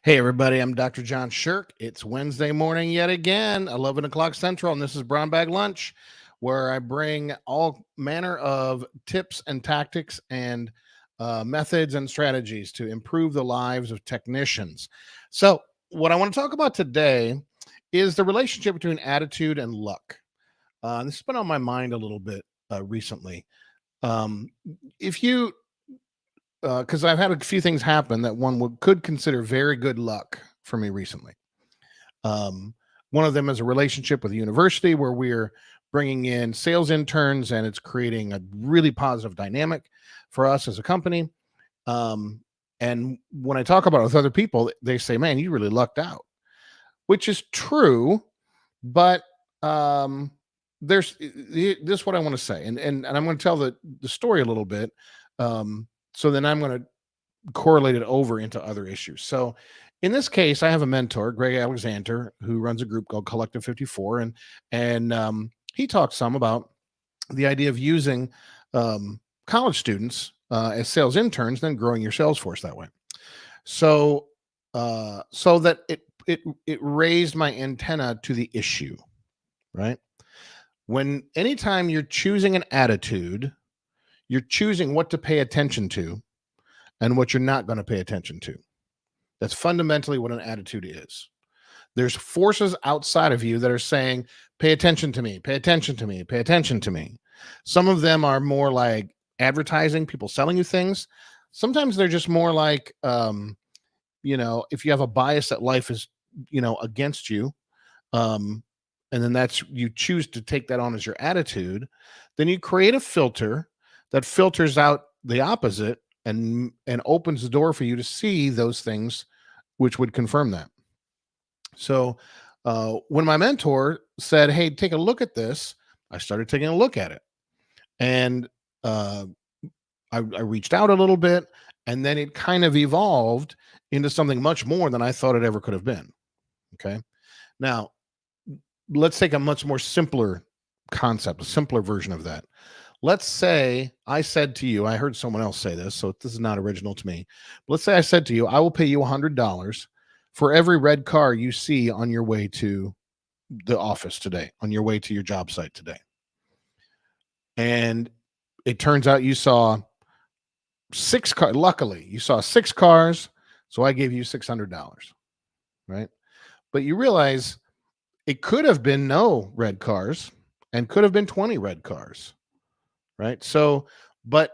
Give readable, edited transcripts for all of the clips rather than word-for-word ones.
Hey, everybody, I'm Dr. John Sherk. It's Wednesday morning yet again, 11 o'clock Central, and this is Brown Bag Lunch, where I bring all manner of tips and tactics and methods and strategies to improve the lives of technicians. So, what I want to talk about today is the relationship between attitude and luck. This has been on my mind a little bit recently. Um, if you because I've had a few things happen that could consider very good luck for me recently. Um, One of them is a relationship with a university where we're bringing in sales interns, and it's creating a really positive dynamic for us as a company. Um, and when I talk about it with other people, they say, "Man, you really lucked out," which is true. But um, this is what I want to say, and I'm going to tell the story a little bit. So then I'm going to correlate it over into other issues. So in this case, I have a mentor, Greg Alexander, who runs a group called Collective 54, and he talks some about the idea of using college students as sales interns, then growing your sales force that way. So so that it raised my antenna to the issue, right? When anytime you're choosing an attitude, you're choosing what to pay attention to and what you're not going to pay attention to. That's fundamentally what an attitude is. There's forces outside of you that are saying, pay attention to me, pay attention to me, pay attention to me. Some of them are more like advertising, people selling you things. Sometimes they're just more like, if you have a bias that life is, against you, um, and then you choose to take that on as your attitude, then you create a filter that filters out the opposite and opens the door for you to see those things which would confirm that. So when my mentor said, "Hey, take a look at this," I started taking a look at it, and uh, I reached out a little bit, and then it kind of evolved into something much more than I thought it ever could have been. Okay, now let's take a much more simpler concept, a simpler version of that. Let's say I said to you, I heard someone else say this, so this is not original to me. Let's say I said to you, I will pay you $100 for every red car you see on your way to the office today, on your way to your job site today. And it turns out you saw six cars. Luckily, you saw six cars, so I gave you $600, right? But you realize it could have been no red cars and could have been 20 red cars, right? So, but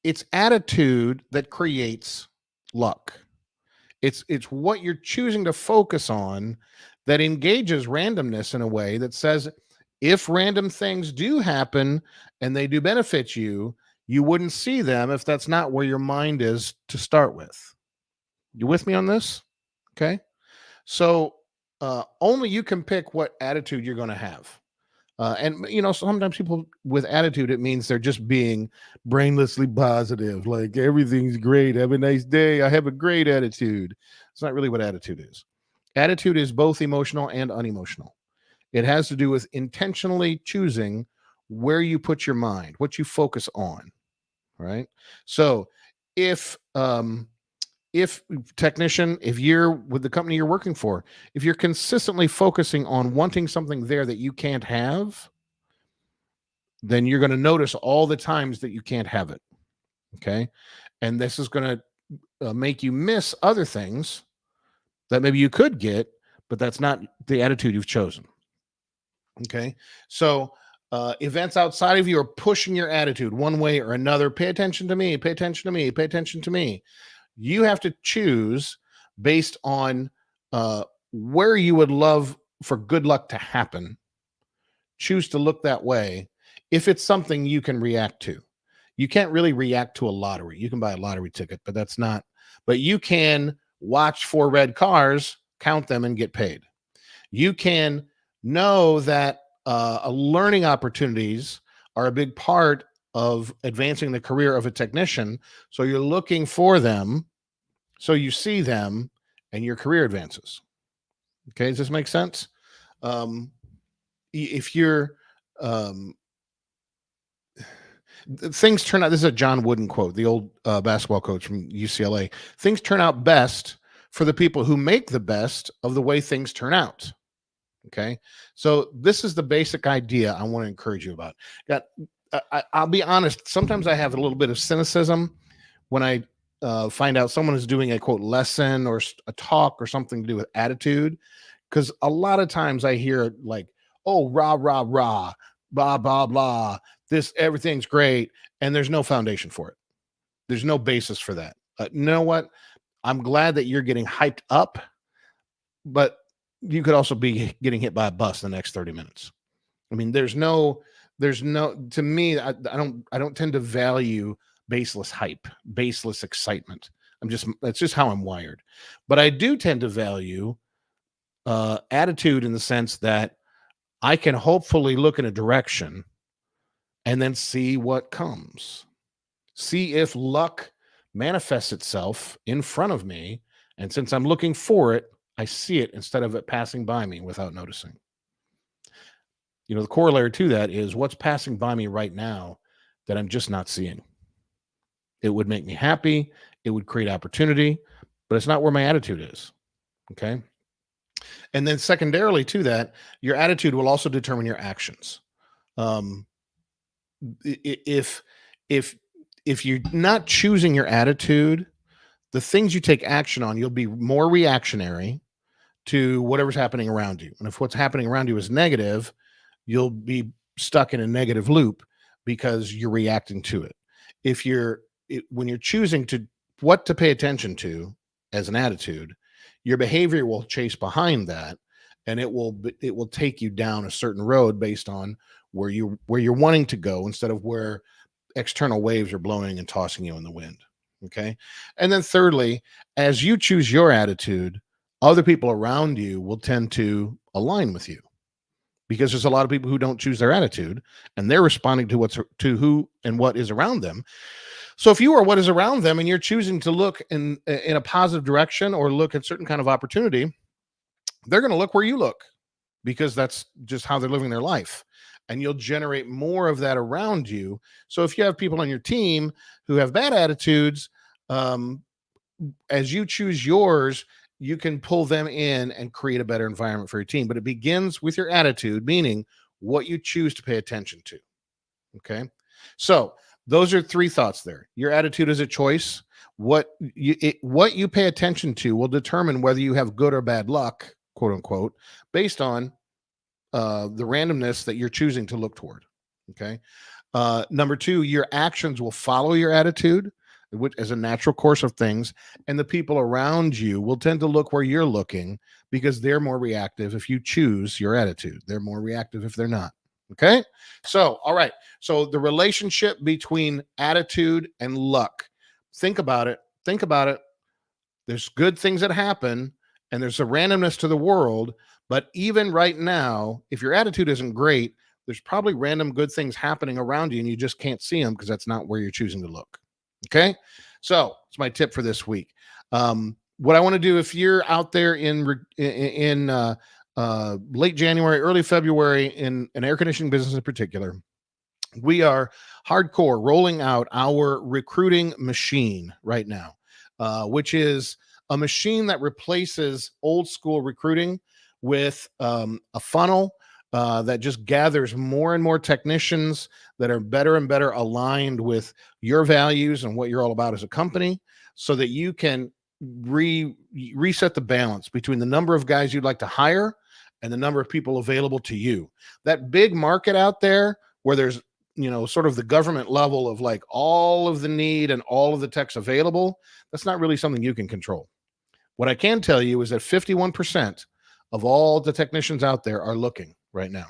it's attitude that creates luck. It's what you're choosing to focus on that engages randomness in a way that says, if random things do happen and they do benefit you, you wouldn't see them if that's not where your mind is to start with. You with me on this? Okay. So only you can pick what attitude you're going to have. And sometimes people with attitude, it means they're just being brainlessly positive, like everything's great. Have a nice day. I have a great attitude. It's not really what attitude is. Attitude is both emotional and unemotional. It has to do with intentionally choosing where you put your mind, what you focus on. Right. So if technician, if you're with the company you're working for, if you're consistently focusing on wanting something there that you can't have, then you're going to notice all the times that you can't have it. Okay. And this is going to make you miss other things that maybe you could get, but that's not the attitude you've chosen. Okay. So events outside of you are pushing your attitude one way or another. Pay attention to me, pay attention to me, pay attention to me. You have to choose based on where you would love for good luck to happen. Choose to look that way if it's something you can react to. You can't really react to a lottery. You can buy a lottery ticket, but but you can watch for red cars, count them, and get paid. You can know that learning opportunities are a big part of advancing the career of a technician. So you're looking for them, so you see them, and your career advances. Okay, does this make sense? If you're things turn out, this is a John Wooden quote, the old basketball coach from UCLA. Things turn out best for the people who make the best of the way things turn out. Okay. So this is the basic idea I want to encourage you about. Got, I'll be honest. Sometimes I have a little bit of cynicism when I find out someone is doing a quote lesson or a talk or something to do with attitude. Because a lot of times I hear like, oh, rah, rah, rah, blah, blah, blah. This, everything's great. And there's no foundation for it. There's no basis for that. You know what? I'm glad that you're getting hyped up, but you could also be getting hit by a bus in the next 30 minutes. I mean, to me, I don't tend to value baseless hype, baseless excitement. That's just how I'm wired. But I do tend to value attitude in the sense that I can hopefully look in a direction and then see what comes. See if luck manifests itself in front of me. And since I'm looking for it, I see it instead of it passing by me without noticing. You know, the corollary to that is what's passing by me right now that I'm just not seeing. It would make me happy. It would create opportunity, but it's not where my attitude is. Okay. And then secondarily to that, your attitude will also determine your actions. If you're not choosing your attitude, the things you take action on, you'll be more reactionary to whatever's happening around you. And if what's happening around you is negative, you'll be stuck in a negative loop because you're reacting to it. When you're choosing what to pay attention to as an attitude, your behavior will chase behind that, and it will take you down a certain road based on where you're wanting to go instead of where external waves are blowing and tossing you in the wind. Okay. And then thirdly, as you choose your attitude, other people around you will tend to align with you because there's a lot of people who don't choose their attitude and they're responding to who and what is around them. So if you are what is around them and you're choosing to look in a positive direction or look at certain kind of opportunity, they're going to look where you look because that's just how they're living their life. And you'll generate more of that around you. So if you have people on your team who have bad attitudes, as you choose yours, you can pull them in and create a better environment for your team. But it begins with your attitude, meaning what you choose to pay attention to. Okay. So those are three thoughts there. Your attitude is a choice. What you pay attention to will determine whether you have good or bad luck, quote unquote, based on the randomness that you're choosing to look toward. Okay. Number two, your actions will follow your attitude, which is a natural course of things. And the people around you will tend to look where you're looking because they're more reactive if you choose your attitude. They're more reactive if they're not. Okay. So, all right. So the relationship between attitude and luck, think about it. Think about it. There's good things that happen and there's a randomness to the world. But even right now, if your attitude isn't great, there's probably random good things happening around you and you just can't see them because that's not where you're choosing to look. Okay. So it's my tip for this week. What I want to do, if you're out there in late January, early February in an air conditioning business in particular, we are hardcore rolling out our recruiting machine right now, which is a machine that replaces old school recruiting with a funnel that just gathers more and more technicians that are better and better aligned with your values and what you're all about as a company so that you can reset the balance between the number of guys you'd like to hire and the number of people available to you. That big market out there where there's, sort of the government level of like all of the need and all of the techs available, that's not really something you can control. What I can tell you is that 51% of all the technicians out there are looking right now.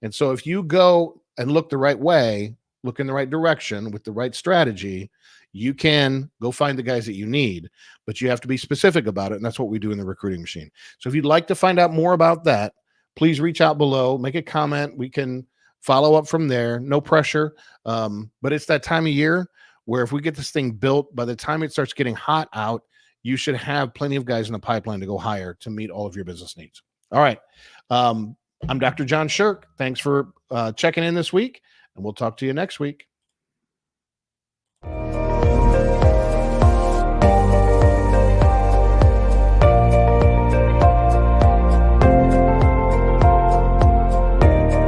And so if you go and look the right way, look in the right direction with the right strategy, you can go find the guys that you need, but you have to be specific about it. And that's what we do in the recruiting machine. So if you'd like to find out more about that, please reach out below, make a comment. We can follow up from there. No pressure. But it's that time of year where if we get this thing built, by the time it starts getting hot out, you should have plenty of guys in the pipeline to go hire to meet all of your business needs. All right. I'm Dr. John Sherk. Thanks for checking in this week, and we'll talk to you next week.